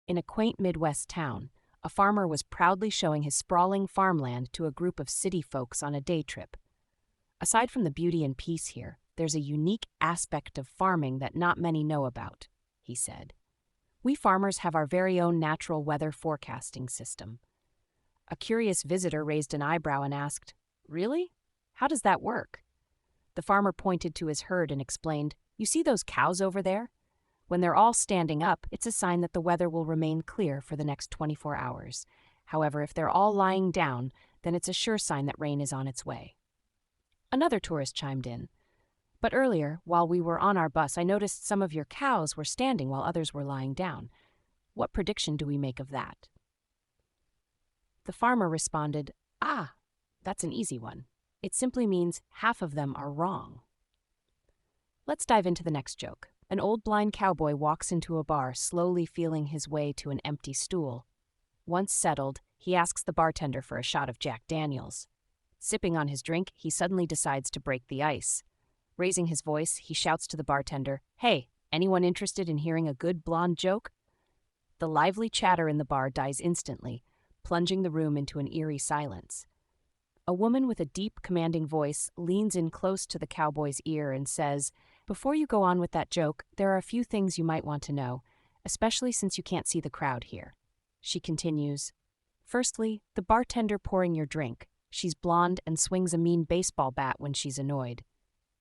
In a quaint Midwest town, a farmer was proudly showing his sprawling farmland to a group of city folks on a day trip. Aside from the beauty and peace here, there's a unique aspect of farming that not many know about, he said. We farmers have our very own natural weather forecasting system. A curious visitor raised an eyebrow and asked, "Really? How does that work?" The farmer pointed to his herd and explained, "You see those cows over there? When they're all standing up, it's a sign that the weather will remain clear for the next 24 hours. However, if they're all lying down, then it's a sure sign that rain is on its way." Another tourist chimed in, "But earlier, while we were on our bus, I noticed some of your cows were standing while others were lying down. What prediction do we make of that?" The farmer responded, "Ah, that's an easy one. It simply means half of them are wrong." Let's dive into the next joke. An old blind cowboy walks into a bar, slowly feeling his way to an empty stool. Once settled, he asks the bartender for a shot of Jack Daniels. Sipping on his drink, he suddenly decides to break the ice. Raising his voice, he shouts to the bartender, "Hey, anyone interested in hearing a good blonde joke?" The lively chatter in the bar dies instantly, plunging the room into an eerie silence. A woman with a deep, commanding voice leans in close to the cowboy's ear and says, "Before you go on with that joke, there are a few things you might want to know, especially since you can't see the crowd here." She continues, "Firstly, the bartender pouring your drink. She's blonde and swings a mean baseball bat when she's annoyed.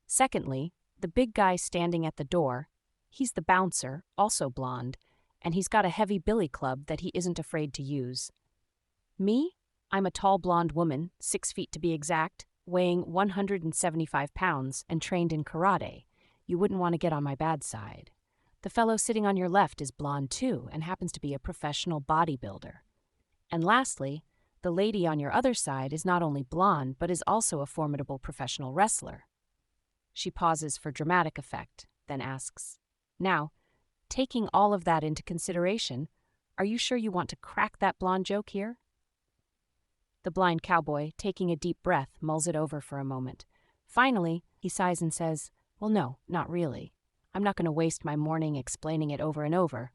Secondly, the big guy standing at the door. He's the bouncer, also blonde, and he's got a heavy billy club that he isn't afraid to use. Me? I'm a tall blonde woman, 6 feet to be exact, weighing 175 pounds and trained in karate. You wouldn't want to get on my bad side. The fellow sitting on your left is blonde too and happens to be a professional bodybuilder. And lastly, the lady on your other side is not only blonde but is also a formidable professional wrestler." She pauses for dramatic effect, then asks, "Now, taking all of that into consideration, are you sure you want to crack that blonde joke here?" The blind cowboy, taking a deep breath, mulls it over for a moment. Finally, he sighs and says, "Well, no, not really. I'm not going to waste my morning explaining it over and over.